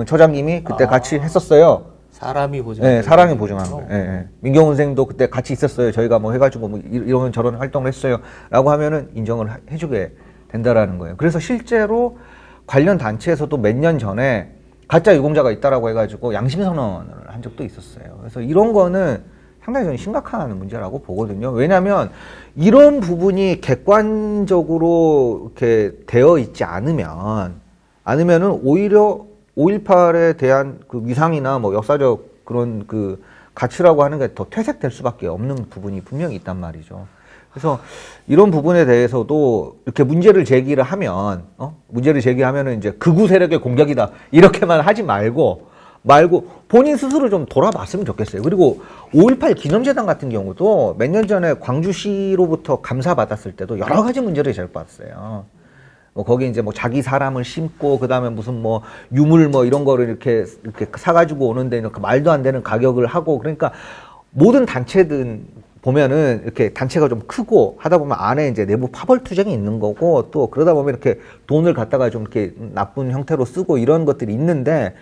처장님이 그때 같이 했었어요. 사람이 보증. 네, 사람이 보증하는 거예요. 네, 네. 민경훈 선생도 그때 같이 있었어요. 저희가 뭐 해가지고 뭐 이런 저런 활동을 했어요. 라고 하면은 인정을 해주게 된다라는 거예요. 그래서 실제로 관련 단체에서도 몇 년 전에 가짜 유공자가 있다라고 해가지고 양심 선언을 한 적도 있었어요. 그래서 이런 거는 상당히 저는 심각한 문제라고 보거든요. 왜냐하면 이런 부분이 객관적으로 이렇게 되어 있지 않으면은 오히려 5.18에 대한 그 위상이나 뭐 역사적 그런 그 가치라고 하는 게 더 퇴색될 수밖에 없는 부분이 분명히 있단 말이죠. 그래서 이런 부분에 대해서도 이렇게 문제를 제기하면은 이제 극우 세력의 공격이다 이렇게만 하지 말고 본인 스스로 좀 돌아봤으면 좋겠어요. 그리고 5.18 기념재단 같은 경우도 몇 년 전에 광주시로부터 감사받았을 때도 여러 가지 문제를 제기받았어요. 거기 이제 뭐 자기 사람을 심고 그다음에 무슨 뭐 유물 뭐 이런 거를 이렇게 사가지고 오는데 이렇게 말도 안 되는 가격을 하고 그러니까 모든 단체들 보면은 이렇게 단체가 좀 크고 하다 보면 안에 이제 내부 파벌 투쟁이 있는 거고 또 그러다 보면 이렇게 돈을 갖다가 좀 이렇게 나쁜 형태로 쓰고 이런 것들이 있는데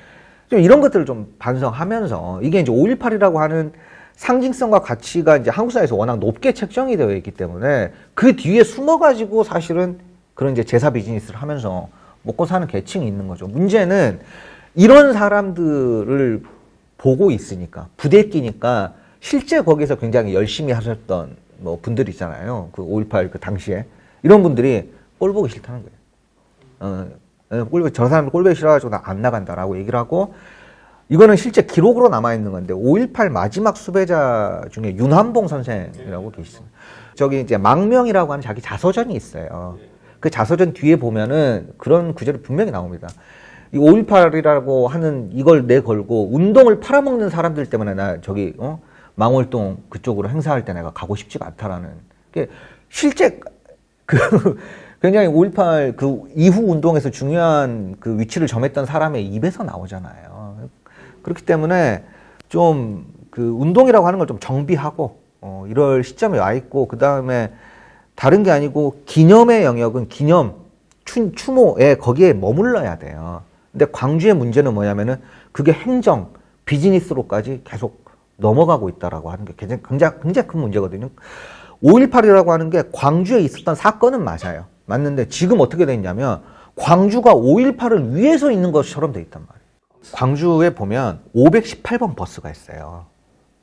좀 이런 것들을 좀 반성하면서 이게 이제 5.18이라고 하는 상징성과 가치가 이제 한국 사회에서 워낙 높게 책정이 되어 있기 때문에 그 뒤에 숨어가지고 사실은 그런 이제 제사 비즈니스를 하면서 먹고 사는 계층이 있는 거죠. 문제는 이런 사람들을 보고 있으니까 부대끼니까 실제 거기서 굉장히 열심히 하셨던 뭐 분들이 있잖아요. 그 5.18 그 당시에 이런 분들이 꼴 보기 싫다는 거예요. 저 사람 꼴 보기 싫어가지고 나 안 나간다라고 얘기를 하고 이거는 실제 기록으로 남아 있는 건데 5.18 마지막 수배자 중에 윤한봉 선생이라고 계십니다. 저기 이제 망명이라고 하는 자기 자서전이 있어요. 그 자서전 뒤에 보면은 그런 구절이 분명히 나옵니다. 이 5.18이라고 하는 이걸 내걸고 운동을 팔아먹는 사람들 때문에 나 저기 망월동 그쪽으로 행사할 때 내가 가고 싶지가 않다라는 게 실제 그 굉장히 5.18 그 이후 운동에서 중요한 그 위치를 점했던 사람의 입에서 나오잖아요. 그렇기 때문에 좀 그 운동이라고 하는 걸 좀 정비하고 이럴 시점에 와 있고 그 다음에 다른 게 아니고 기념의 영역은 기념 추모에 거기에 머물러야 돼요. 근데 광주의 문제는 뭐냐면은 그게 행정 비즈니스로까지 계속 넘어가고 있다라고 하는 게 굉장히 큰 문제거든요. 5.18이라고 하는 게 광주에 있었던 사건은 맞아요. 맞는데 지금 어떻게 돼 있냐면 광주가 5.18을 위해서 있는 것처럼 돼 있단 말이에요. 광주에 보면 518번 버스가 있어요.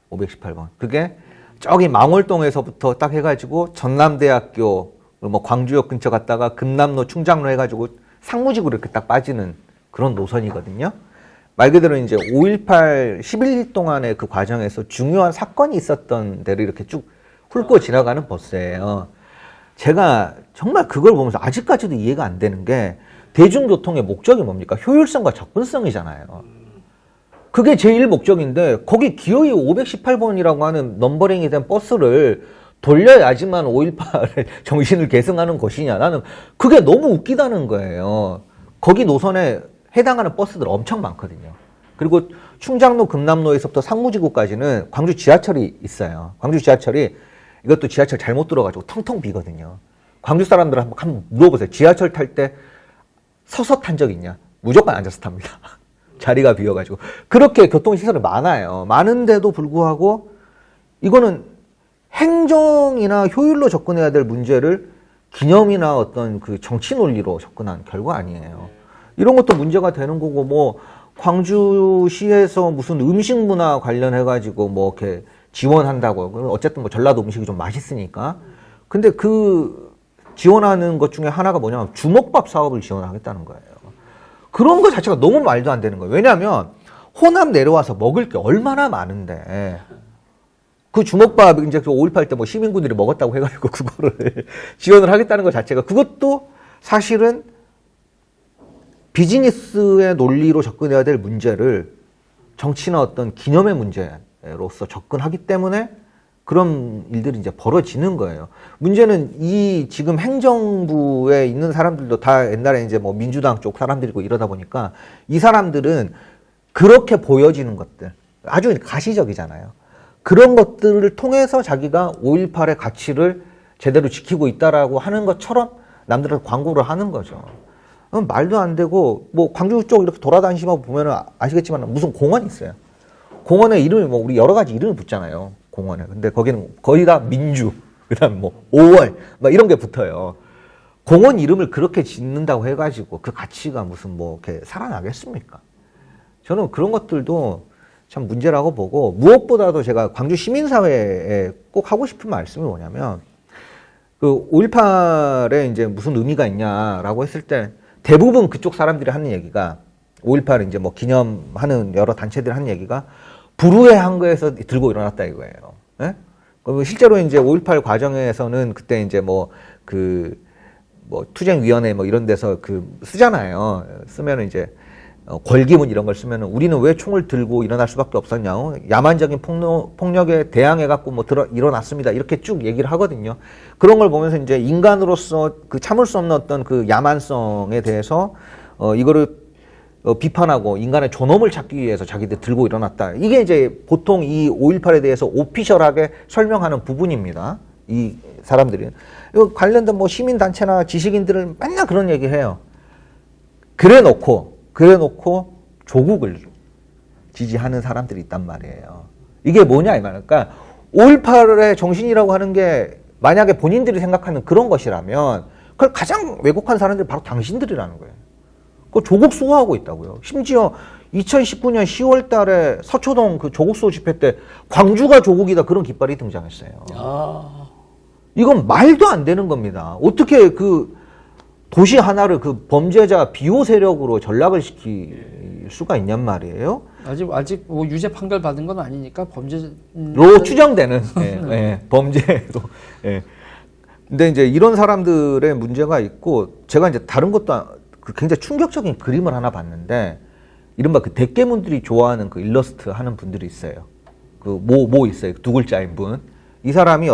518번. 그게 저기 망월동에서부터 딱 해가지고 전남대학교 뭐 광주역 근처 갔다가 금남로 충장로 해가지고 상무직으로 이렇게 딱 빠지는 그런 노선이거든요. 말 그대로 이제 5.18 11일 동안의 그 과정에서 중요한 사건이 있었던 데를 이렇게 쭉 훑고 지나가는 버스예요. 제가 정말 그걸 보면서 아직까지도 이해가 안 되는 게 대중교통의 목적이 뭡니까? 효율성과 접근성이잖아요. 그게 제일 목적인데 거기 기어이 518번이라고 하는 넘버링이 된 버스를 돌려야지만 5.18의 정신을 계승하는 것이냐. 나는 그게 너무 웃기다는 거예요. 거기 노선에 해당하는 버스들 엄청 많거든요. 그리고 충장로 금남로에서부터 상무지구까지는 광주 지하철이 있어요. 광주 지하철이 이것도 지하철 잘못 들어가지고 텅텅 비거든요. 광주 사람들 한번 물어보세요. 지하철 탈 때 서서 탄 적 있냐? 무조건 앉아서 탑니다. 자리가 비어가지고. 그렇게 교통시설이 많아요. 많은데도 불구하고 이거는 행정이나 효율로 접근해야 될 문제를 기념이나 어떤 그 정치 논리로 접근한 결과 아니에요. 이런 것도 문제가 되는 거고, 뭐, 광주시에서 무슨 음식 문화 관련해가지고 뭐 이렇게 지원한다고. 어쨌든 뭐 전라도 음식이 좀 맛있으니까. 근데 그 지원하는 것 중에 하나가 뭐냐면 주먹밥 사업을 지원하겠다는 거예요. 그런 거 자체가 너무 말도 안 되는 거예요. 왜냐하면 호남 내려와서 먹을 게 얼마나 많은데 그 주먹밥 이제 5.18 때 뭐 시민군들이 먹었다고 해가지고 그거를 지원을 하겠다는 것 자체가 그것도 사실은 비즈니스의 논리로 접근해야 될 문제를 정치나 어떤 기념의 문제로서 접근하기 때문에 그런 일들이 이제 벌어지는 거예요. 문제는 이 지금 행정부에 있는 사람들도 다 옛날에 이제 뭐 민주당 쪽 사람들이고 이러다 보니까 이 사람들은 그렇게 보여지는 것들 아주 가시적이잖아요. 그런 것들을 통해서 자기가 5.18의 가치를 제대로 지키고 있다라고 하는 것처럼 남들한테 광고를 하는 거죠. 말도 안 되고 뭐 광주 쪽 이렇게 돌아다니시면 보면은 아시겠지만 무슨 공원이 있어요. 공원에 이름이 뭐 우리 여러 가지 이름을 붙잖아요. 공원에. 근데 거기는 거의 다 민주, 그다음 뭐 5월 막 이런 게 붙어요. 공원 이름을 그렇게 짓는다고 해가지고 그 가치가 무슨 뭐 이렇게 살아나겠습니까? 저는 그런 것들도 참 문제라고 보고, 무엇보다도 제가 광주 시민사회에 꼭 하고 싶은 말씀이 뭐냐면, 그 5.18에 이제 무슨 의미가 있냐라고 했을 때 대부분 그쪽 사람들이 하는 얘기가, 5.18을 이제 뭐 기념하는 여러 단체들이 하는 얘기가 불우해한 거에서 들고 일어났다 이거예요. 예? 실제로 이제 5.18 과정에서는 그때 이제 뭐 투쟁위원회 뭐 이런 데서 쓰잖아요. 쓰면은 이제 권기문 이런 걸 쓰면은 우리는 왜 총을 들고 일어날 수밖에 없었냐. 야만적인 폭력에 대항해갖고 일어났습니다. 이렇게 쭉 얘기를 하거든요. 그런 걸 보면서 이제 인간으로서 참을 수 없는 어떤 그 야만성에 대해서, 이거를 비판하고 인간의 존엄을 찾기 위해서 자기들 들고 일어났다. 이게 이제 보통 이 5.18에 대해서 오피셜하게 설명하는 부분입니다. 이 사람들이. 이거 관련된 뭐 시민단체나 지식인들은 맨날 그런 얘기 해요. 그래 놓고 조국을 지지하는 사람들이 있단 말이에요. 이게 뭐냐, 이 말이야. 그러니까 5.18의 정신이라고 하는 게 만약에 본인들이 생각하는 그런 것이라면 그걸 가장 왜곡한 사람들이 바로 당신들이라는 거예요. 그 조국 수호하고 있다고요. 심지어 2019년 10월 달에 서초동 그 조국 수호 집회 때 광주가 조국이다 그런 깃발이 등장했어요. 이건 말도 안 되는 겁니다. 어떻게 그 도시 하나를 그 범죄자 비호 세력으로 전락을 시킬 수가 있냔 말이에요. 아직 뭐 유죄 판결 받은 건 아니니까 로 추정되는 범죄로. 근데 이제 이런 사람들의 문제가 있고, 제가 이제 다른 것도 굉장히 충격적인 그림을 하나 봤는데, 이른바 그 대깨문들이 좋아하는 그 일러스트 하는 분들이 있어요. 있어요. 두 글자인 분. 이 사람이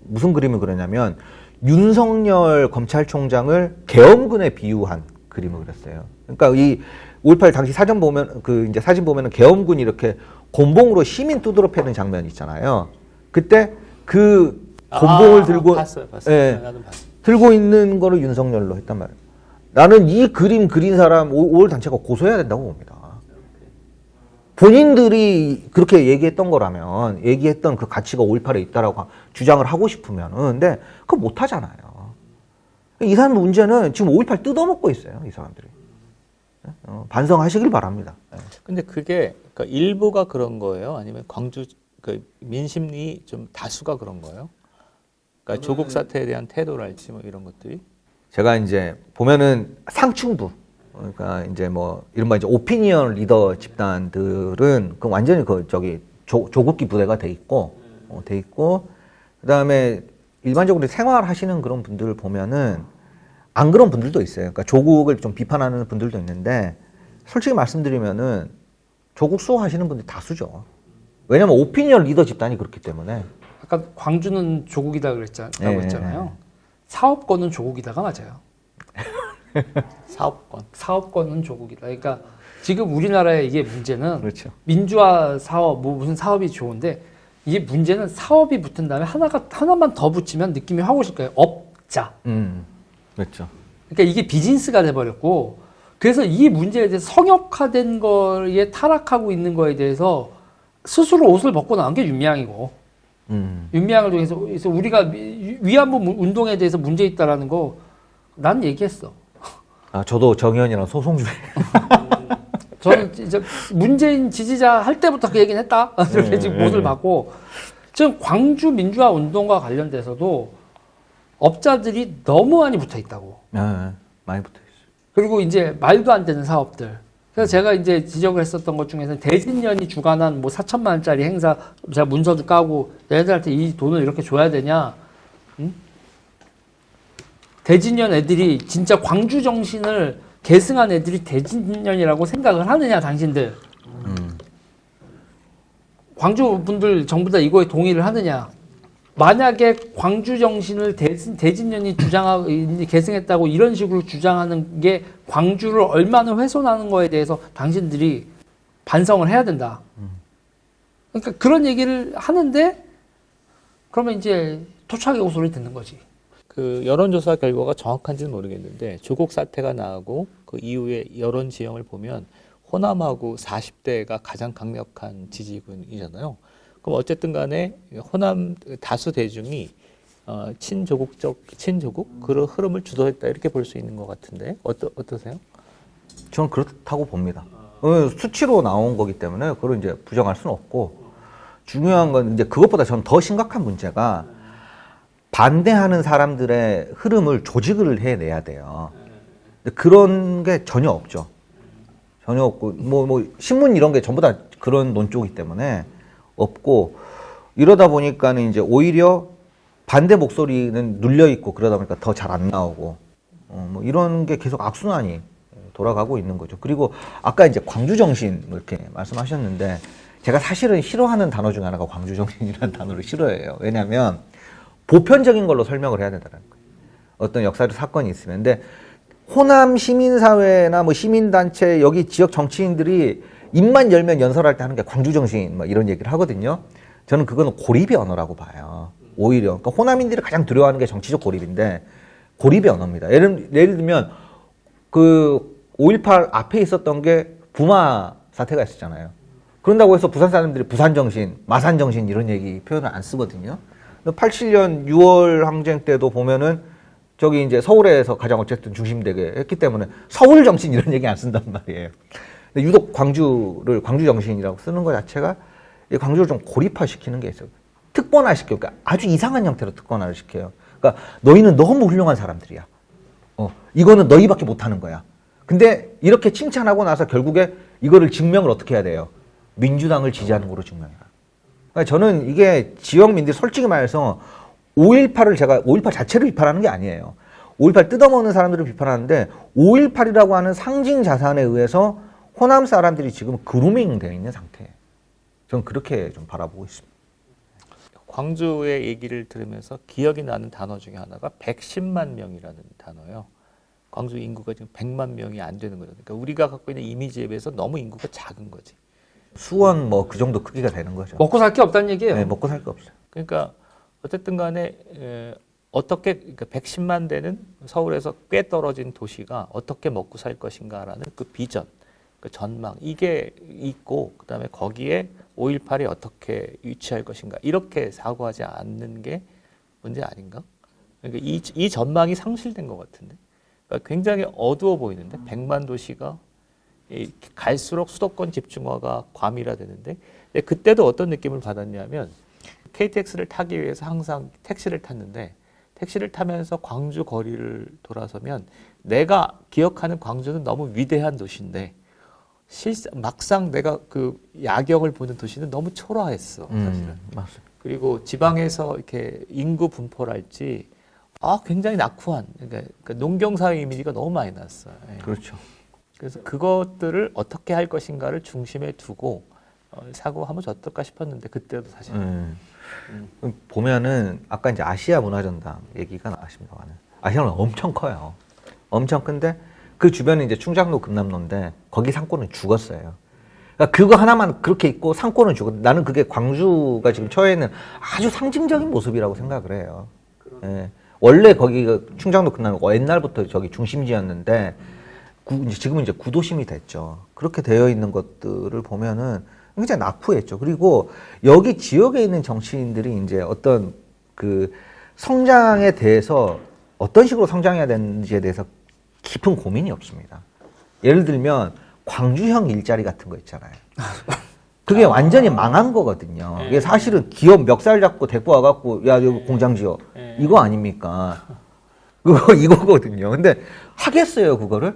무슨 그림을 그렸냐면, 윤석열 검찰총장을 계엄군에 비유한 그림을 그렸어요. 그러니까 이 5.18 당시 사진 보면은 계엄군이 이렇게 곤봉으로 시민 두드러 패는 장면이 있잖아요. 그때 그 곤봉을 들고, 봤어요. 나도 봤어요. 들고 있는 거를 윤석열로 했단 말이에요. 나는 이 그림 그린 사람 5월 단체가 고소해야 된다고 봅니다. 본인들이 그렇게 얘기했던 거라면, 얘기했던 그 가치가 5.18에 있다라고 주장을 하고 싶으면은, 근데 그거 못 하잖아요. 이 사람 문제는 지금 5.18 뜯어먹고 있어요, 이 사람들이. 반성하시길 바랍니다. 근데 그게 그러니까 일부가 그런 거예요? 아니면 광주 그 민심이 좀 다수가 그런 거예요? 그러니까 조국 사태에 대한 태도랄지 뭐 이런 것들이? 제가 이제 보면은 상층부, 그러니까 이제 뭐 이른바 이제 오피니언 리더 집단들은 그 완전히 조국기 부대가 돼 있고, 그다음에 일반적으로 생활하시는 그런 분들을 보면은 안 그런 분들도 있어요. 그러니까 조국을 좀 비판하는 분들도 있는데, 솔직히 말씀드리면은 조국 수호하시는 분들이 다수죠. 왜냐면 오피니언 리더 집단이 그렇기 때문에. 아까 광주는 조국이다 그랬잖아요. 사업권은 조국이다가 맞아요. 사업권은 조국이다. 그러니까 지금 우리나라의 이게 문제는, 그렇죠. 민주화 사업, 뭐 무슨 사업이 좋은데, 이게 문제는 사업이 붙은 다음에 하나만 더 붙이면 느낌이 확 오실 거예요. 업자. 그렇죠. 그러니까 이게 비즈니스가 돼버렸고, 그래서 이 문제에 대해서 성역화된 거에 타락하고 있는 거에 대해서 스스로 옷을 벗고 나온 게 윤미향이고, 윤미향을 통해서 우리가 위안부 운동에 대해서 문제 있다라는 거 난 얘기했어. 저도 정의원이랑 소송 중에. 저는 이제 문재인 지지자 할 때부터 그 얘기는 했다. 이렇게 지금 옷을 받고, 지금 광주 민주화 운동과 관련돼서도 업자들이 너무 많이 붙어 있다고. 많이 붙어 있어요. 그리고 이제 말도 안 되는 사업들. 그래서 제가 이제 지적을 했었던 것 중에서는 대진년이 주관한 뭐 4천만 원짜리 행사, 제가 문서도 까고 얘네들한테 이 돈을 이렇게 줘야 되냐? 응? 대진년 애들이 진짜 광주 정신을 계승한 애들이 대진년이라고 생각을 하느냐, 당신들? 광주 분들 전부 다 이거에 동의를 하느냐? 만약에 광주 정신을 대진년이 주장하고 계승했다고 이런 식으로 주장하는 게 광주를 얼마나 훼손하는 거에 대해서 당신들이 반성을 해야 된다. 그러니까 그런 얘기를 하는데, 그러면 이제 토착의 호소를 듣는 거지. 그 여론조사 결과가 정확한지는 모르겠는데, 조국 사태가 나오고 그 이후에 여론 지형을 보면 호남하고 40대가 가장 강력한 지지군이잖아요. 그럼 어쨌든 간에 호남 다수 대중이 친조국 그런 흐름을 주도했다 이렇게 볼 수 있는 것 같은데 어떠세요? 저는 그렇다고 봅니다. 수치로 나온 거기 때문에 그걸 이제 부정할 수는 없고, 중요한 건 이제 그것보다 저는 더 심각한 문제가 반대하는 사람들의 흐름을 조직을 해내야 돼요. 근데 그런 게 전혀 없죠. 전혀 없고, 뭐 신문 이런 게 전부 다 그런 논조이기 때문에 없고, 이러다 보니까는 이제 오히려 반대 목소리는 눌려 있고, 그러다 보니까 더 잘 안 나오고, 뭐 이런 게 계속 악순환이 돌아가고 있는 거죠. 그리고 아까 이제 광주 정신 이렇게 말씀하셨는데, 제가 사실은 싫어하는 단어 중에 하나가 광주 정신이라는 단어를 싫어해요. 왜냐하면 보편적인 걸로 설명을 해야 된다는 거예요. 어떤 역사적 사건이 있으면. 근데 호남 시민사회나 뭐 시민단체, 여기 지역 정치인들이 입만 열면 연설할 때 하는 게 광주 정신 뭐 이런 얘기를 하거든요. 저는 그거는 고립의 언어라고 봐요. 오히려. 그러니까 호남인들이 가장 두려워하는 게 정치적 고립인데, 고립의 언어입니다. 예를 들면 그 5.18 앞에 있었던 게 부마 사태가 있었잖아요. 그런다고 해서 부산 사람들이 부산정신, 마산정신 이런 얘기 표현을 안 쓰거든요. 87년 6월 항쟁 때도 보면은 저기 이제 서울에서 가장 어쨌든 중심되게 했기 때문에 서울정신 이런 얘기 안 쓴단 말이에요. 근데 유독 광주정신이라고 쓰는 것 자체가 이 광주를 좀 고립화시키는 게 있어요. 특권화시켜요. 그러니까 아주 이상한 형태로 특권화를 시켜요. 그러니까 너희는 너무 훌륭한 사람들이야. 이거는 너희밖에 못하는 거야. 근데 이렇게 칭찬하고 나서 결국에 이거를 증명을 어떻게 해야 돼요? 민주당을 지지하는 거로 증명해라. 그러니까 저는 이게 지역민들이 솔직히 말해서 5.18 자체를 비판하는 게 아니에요. 5.18 뜯어먹는 사람들을 비판하는데 5.18이라고 하는 상징 자산에 의해서 호남 사람들이 지금 그루밍 되어 있는 상태예요. 저는 그렇게 좀 바라보고 있습니다. 광주의 얘기를 들으면서 기억이 나는 단어 중에 하나가 110만 명이라는 단어예요. 광주 인구가 지금 100만 명이 안 되는 거죠. 그러니까 우리가 갖고 있는 이미지에 비해서 너무 인구가 작은 거지. 수원 뭐 그 정도 크기가 되는 거죠. 먹고 살 게 없다는 얘기예요. 네, 먹고 살 게 없어요. 그러니까 어쨌든 간에 어떻게 그러니까 110만 되는 서울에서 꽤 떨어진 도시가 어떻게 먹고 살 것인가라는 그 비전, 그 전망 이게 있고 그다음에 거기에 5.18이 어떻게 위치할 것인가 이렇게 사고하지 않는 게 문제 아닌가? 그러니까 이 전망이 상실된 것 같은데 그러니까 굉장히 어두워 보이는데 100만 도시가 갈수록 수도권 집중화가 과밀화되는데 그때도 어떤 느낌을 받았냐면 KTX를 타기 위해서 항상 택시를 탔는데 택시를 타면서 광주 거리를 돌아서면 내가 기억하는 광주는 너무 위대한 도시인데 막상 내가 그 야경을 보는 도시는 너무 초라했어 사실은. 맞습니다. 그리고 지방에서 이렇게 인구 분포랄지 굉장히 낙후한 그러니까 농경사회 이미지가 너무 많이 났어요. 예. 그렇죠. 그래서 그것들을 어떻게 할 것인가를 중심에 두고 사고하면 어떨까 싶었는데 그때도 사실 보면은 아까 이제 아시아 문화전당 얘기가 나왔습니다만 아시아는 엄청 커요. 엄청 큰데 그 주변에 이제 충장로 금남로인데 거기 상권은 죽었어요. 그러니까 그거 하나만 그렇게 있고 상권은 죽었는데 나는 그게 광주가 지금 처해 있는 아주 상징적인 모습이라고 생각을 해요. 예. 원래 거기가 충장로 금남로 옛날부터 저기 중심지였는데 지금은 이제 구도심이 됐죠. 그렇게 되어 있는 것들을 보면은 굉장히 낙후했죠. 그리고 여기 지역에 있는 정치인들이 이제 어떤 그 성장에 대해서 어떤 식으로 성장해야 되는지에 대해서 깊은 고민이 없습니다. 예를 들면 광주형 일자리 같은 거 있잖아요. 그게 완전히 망한 거거든요. 이게 사실은 기업 멱살 잡고 데리고 와갖고 야 여기 공장 지어 이거 아닙니까? 이거거든요. 근데 하겠어요 그거를?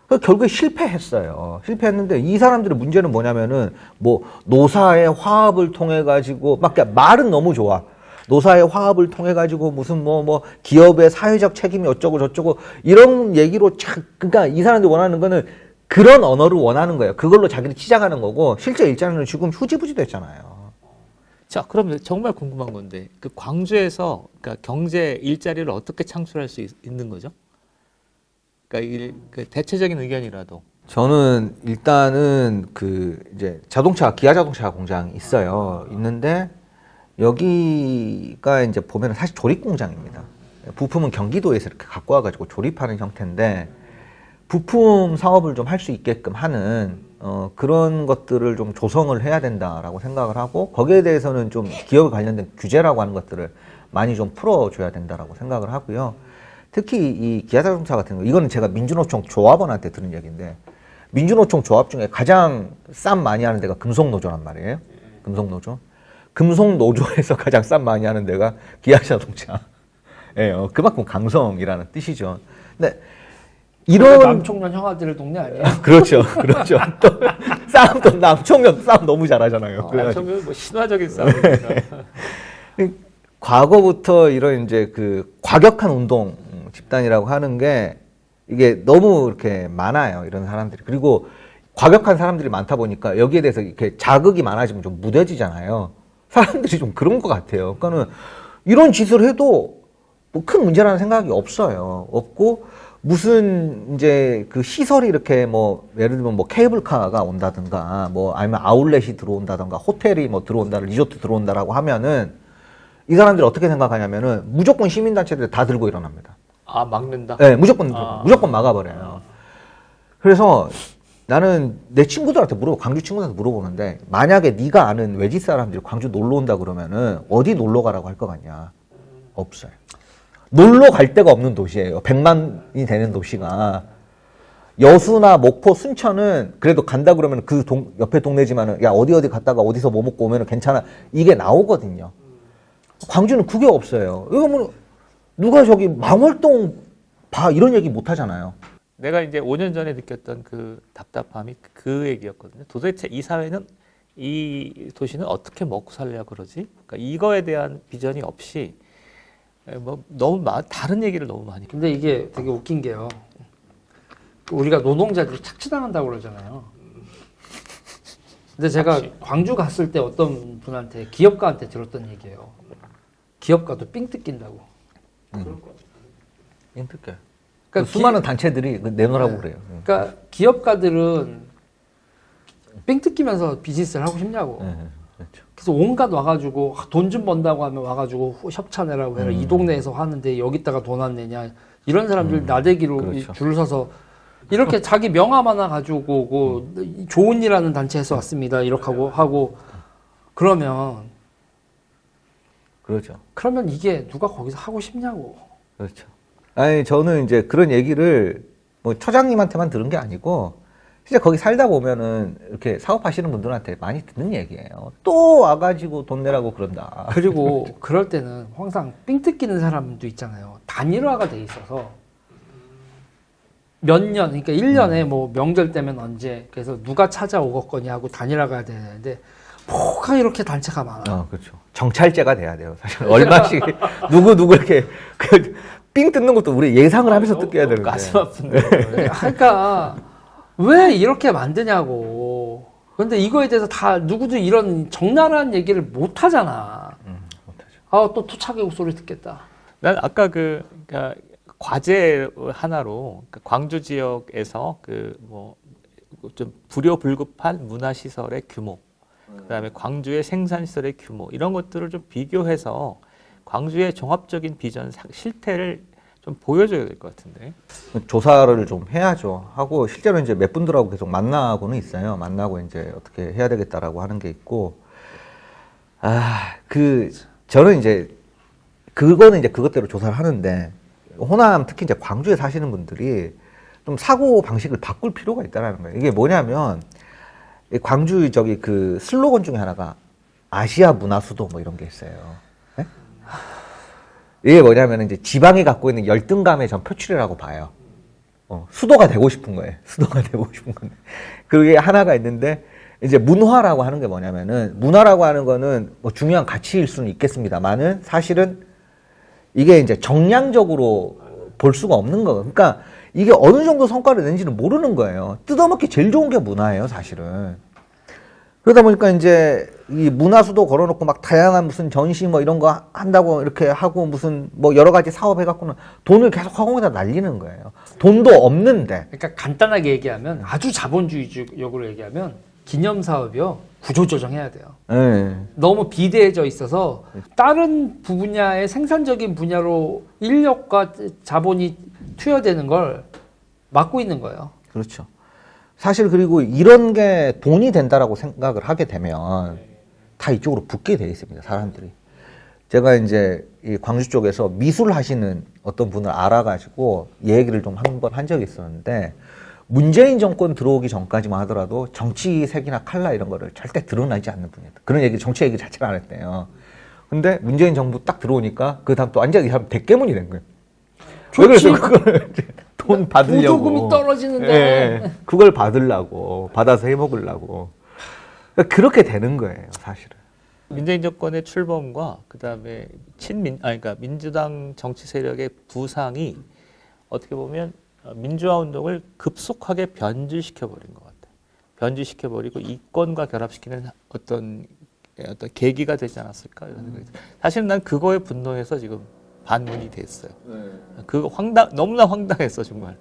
결국에 실패했어요. 실패했는데 이 사람들의 문제는 뭐냐면은 뭐 노사의 화합을 통해 가지고 막 말은 너무 좋아. 노사의 화합을 통해 가지고 무슨 뭐 기업의 사회적 책임이 어쩌고 저쩌고 이런 얘기로 그러니까 이 사람들이 원하는 거는 그런 언어를 원하는 거예요. 그걸로 자기를 치장하는 거고 실제 일자리는 지금 휴지부지 됐잖아요. 자, 그럼 정말 궁금한 건데 그 광주에서 그러니까 경제 일자리를 어떻게 창출할 수 있는 거죠? 그러니까 그 대체적인 의견이라도 저는 일단은 그 이제 기아 자동차 공장이 있어요. 있는데 여기가 이제 보면은 사실 조립 공장입니다. 부품은 경기도에서 이렇게 갖고 와가지고 조립하는 형태인데 부품 사업을 좀 할 수 있게끔 하는 그런 것들을 좀 조성을 해야 된다라고 생각을 하고 거기에 대해서는 좀 기업 관련된 규제라고 하는 것들을 많이 좀 풀어줘야 된다라고 생각을 하고요. 특히 이 기아자동차 같은 거, 이거는 제가 민주노총 조합원한테 들은 얘기인데, 민주노총 조합 중에 가장 쌈 많이 하는 데가 금속노조란 말이에요. 금속노조. 금속노조에서 가장 쌈 많이 하는 데가 기아자동차. 예, 그만큼 강성이라는 뜻이죠. 근데 이런 남청년 형아들 동네 아니에요? 그렇죠, 그렇죠. 또 싸움도 남청년 싸움 너무 잘하잖아요. 그래가지고 남청년 뭐 신화적인 싸움이니까. 과거부터 이런 이제 그 과격한 운동 집단이라고 하는 게 이게 너무 이렇게 많아요. 이런 사람들이. 그리고 과격한 사람들이 많다 보니까 여기에 대해서 이렇게 자극이 많아지면 좀 무뎌지잖아요. 사람들이 좀 그런 것 같아요. 그러니까는 이런 짓을 해도 뭐 큰 문제라는 생각이 없어요. 없고 무슨 이제 그 시설이 이렇게 뭐 예를 들면 뭐 케이블카가 온다든가 뭐 아니면 아울렛이 들어온다든가 호텔이 뭐 들어온다, 리조트 들어온다라고 하면은 이 사람들이 어떻게 생각하냐면은 무조건 시민단체들이 다 들고 일어납니다. 아, 막는다? 네, 무조건 막아버려요. 그래서 나는 내 친구들한테 광주 친구들한테 물어보는데, 만약에 네가 아는 외지 사람들이 광주 놀러 온다 그러면은 어디 놀러 가라고 할 것 같냐? 없어요. 놀러 갈 데가 없는 도시예요. 100만이 되는 도시가. 여수나 목포, 순천은 그래도 간다 그러면 그 옆에 동네지만은 야, 어디 갔다가 어디서 뭐 먹고 오면은 괜찮아. 이게 나오거든요. 광주는 그게 없어요. 이거 뭐 누가 저기 망월동 봐 이런 얘기 못 하잖아요. 내가 이제 5년 전에 느꼈던 그 답답함이 그 얘기였거든요. 도대체 이 사회는, 이 도시는 어떻게 먹고 살려고 그러지? 그러니까 이거에 대한 비전이 없이 뭐 너무 다른 얘기를 너무 많이. 근데 이게 되게 웃긴 게요. 우리가 노동자들이 착취당한다고 그러잖아요. 근데 제가 광주 갔을 때 어떤 분한테, 기업가한테 들었던 얘기예요. 기업가도 삥 뜯긴다고. 인특해. 그러니까 수많은 단체들이 내놓으라고 네. 그래요. 그러니까 기업가들은 삥 뜯기면서 비즈니스를 하고 싶냐고. 네, 그렇죠. 그래서 온갖 와가지고 돈 좀 번다고 하면 와가지고 협찬해라고 해라. 이 동네에서 하는데 여기다가 돈 안 내냐. 이런 사람들 나대기로 그렇죠. 줄 서서 이렇게 자기 명함 하나 가지고 오고 좋은 일 하는 단체에서 왔습니다. 이렇게 하고 그러면 그렇죠. 이게 누가 거기서 하고 싶냐고. 그렇죠. 아니, 저는 이제 그런 얘기를 뭐 처장님한테만 들은 게 아니고, 진짜 거기 살다 보면은 이렇게 사업하시는 분들한테 많이 듣는 얘기예요. 또 와가지고 돈 내라고 그런다. 그리고 그럴 때는 항상 삥 뜯기는 사람도 있잖아요. 단일화가 돼 있어서 몇 년, 그러니까 1년에 뭐 명절 때면 언제, 그래서 누가 찾아오겠거니 하고 단일화가 되는데 뭐가 이렇게 단체가 많아. 그렇죠. 정찰제가 돼야 돼요. 사실 얼마씩 누구 이렇게 삥 뜯는 것도 우리 예상을 하면서 뜯겨야 되는데. 가슴 아픈데. 그러니까 왜 이렇게 만드냐고. 근데 이거에 대해서 다 누구도 이런 적나라한 얘기를 못 하잖아. 못하죠. 아, 또 토착의 소리 듣겠다. 난 아까 그러니까 과제 하나로 광주 지역에서 그 뭐 좀 불효불급한 문화시설의 규모, 그다음에 광주의 생산시설의 규모, 이런 것들을 좀 비교해서 광주의 종합적인 비전 실태를 좀 보여줘야 될 것 같은데. 조사를 좀 해야죠. 하고 실제로 이제 몇 분들하고 계속 만나고는 있어요. 만나고 이제 어떻게 해야 되겠다라고 하는 게 있고, 저는 이제 그거는 이제 그것대로 조사를 하는데, 호남 특히 이제 광주에 사시는 분들이 좀 사고 방식을 바꿀 필요가 있다라는 거예요. 이게 뭐냐면 광주 저기 그 슬로건 중에 하나가 아시아 문화 수도 뭐 이런 게 있어요. 네? 이게 뭐냐면 이제 지방이 갖고 있는 열등감의 전 표출이라고 봐요. 수도가 되고 싶은 거예요. 수도가 되고 싶은 건데. 그게 하나가 있는데, 이제 문화라고 하는 게 뭐냐면은, 문화라고 하는 거는 뭐 중요한 가치일 수는 있겠습니다만은 사실은 이게 이제 정량적으로 볼 수가 없는 거예요. 그러니까 이게 어느 정도 성과를 낸지는 모르는 거예요. 뜯어먹기 제일 좋은 게 문화예요, 사실은. 그러다 보니까 이제 이 문화수도 걸어놓고 막 다양한 무슨 전시 뭐 이런 거 한다고 이렇게 하고 무슨 뭐 여러 가지 사업 해갖고는 돈을 계속 화공에다 날리는 거예요. 돈도 없는데. 그러니까 간단하게 얘기하면, 아주 자본주의적으로 얘기하면 기념사업이요, 구조조정해야 돼요. 네. 너무 비대해져 있어서 다른 분야의 생산적인 분야로 인력과 자본이 투여되는 걸 막고 있는 거예요. 그렇죠. 사실 그리고 이런 게 돈이 된다라고 생각을 하게 되면 다 이쪽으로 붙게 돼 있습니다, 사람들이. 제가 이제 이 광주 쪽에서 미술 하시는 어떤 분을 알아가지고 얘기를 좀 한 번 한 적이 있었는데 문재인 정권 들어오기 전까지만 하더라도 정치색이나 칼라 이런 거를 절대 드러나지 않는 분이었다. 그런 얘기, 정치 얘기 자체를 안 했대요. 근데 문재인 정부 딱 들어오니까 그 다음 또 완전히 대깨문이 된 거예요. 왜 그래서 그걸 돈 받으려고. 보조금이 떨어지는데. 예, 그걸 받으려고, 받아서 해먹으려고. 그렇게 되는 거예요, 사실은. 민주인 정권의 출범과 그다음에 그러니까 민주당 정치 세력의 부상이 어떻게 보면 민주화 운동을 급속하게 변질시켜 버린 것 같아요. 변질시켜 버리고 이권과 결합시키는 어떤 계기가 되지 않았을까 이런 생각이 들어요. 사실은 난 그거에 분노해서 지금 반문이 됐어요. 그거 너무나 황당했어 정말.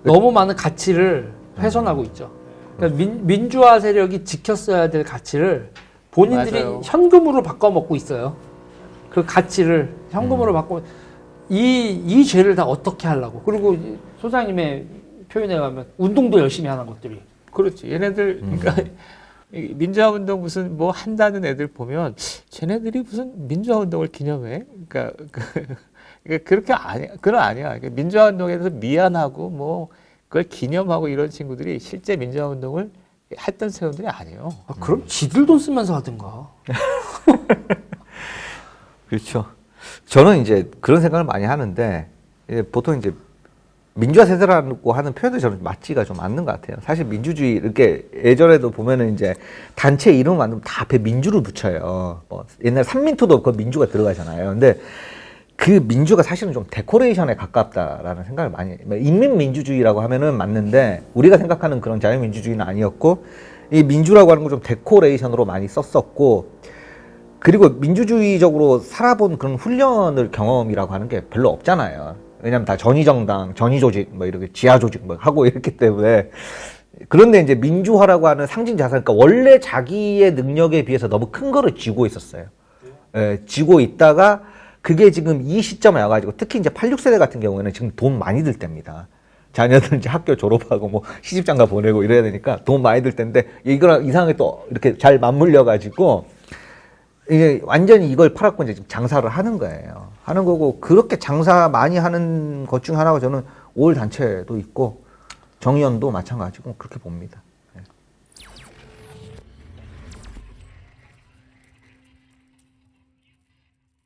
너무 많은 가치를 훼손하고 있죠. 그러니까 민주화 세력이 지켰어야 될 가치를 본인들이 맞아요. 현금으로 바꿔먹고 있어요. 그 가치를 현금으로 바꿔 이 죄를 다 어떻게 하려고. 그리고 소장님의 표현에 가면 운동도 열심히 하는 것들이. 그렇지. 얘네들 그러니까 이 민주화 운동 무슨 뭐 한다는 애들 보면 쟤네들이 무슨 민주화 운동을 기념해? 그러니까 그렇게 그건 아니야. 그러니까 민주화 운동에 대해서 미안하고 뭐 그걸 기념하고 이런 친구들이 실제 민주화 운동을 했던 사람들이 아니에요. 아, 그럼 지들 돈 쓰면서 하든가. 그렇죠. 저는 이제 그런 생각을 많이 하는데, 보통 이제 민주화 세대라고 하는 표현도 저는 맞지가 좀 않는 것 같아요. 사실 민주주의, 이렇게 예전에도 보면은 이제 단체 이름 만들면 다 앞에 민주를 붙여요. 뭐 옛날 삼민토도 그 민주가 들어가잖아요. 근데 그 민주가 사실은 좀 데코레이션에 가깝다라는 생각을 많이 해요. 인민민주주의라고 하면은 맞는데 우리가 생각하는 그런 자유민주주의는 아니었고, 이 민주라고 하는 건 좀 데코레이션으로 많이 썼었고, 그리고 민주주의적으로 살아본 그런 훈련을 경험이라고 하는 게 별로 없잖아요. 왜냐면 다 전위정당, 전위조직, 뭐 이렇게 지하조직 뭐 하고 이랬기 때문에. 그런데 이제 민주화라고 하는 상징 자산, 그러니까 원래 자기의 능력에 비해서 너무 큰 거를 쥐고 있었어요. 예, 쥐고 있다가 그게 지금 이 시점에 와가지고 특히 이제 86세대 같은 경우에는 지금 돈 많이 들 때입니다. 자녀들 이제 학교 졸업하고 뭐 시집장가 보내고 이래야 되니까 돈 많이 들 때인데 이거랑 이상하게 또 이렇게 잘 맞물려가지고 이제 완전히 이걸 팔았고 이제 지금 장사를 하는 거예요. 하는 거고, 그렇게 장사 많이 하는 것 중 하나가 저는 5월 단체도 있고 정의연도 마찬가지고 그렇게 봅니다.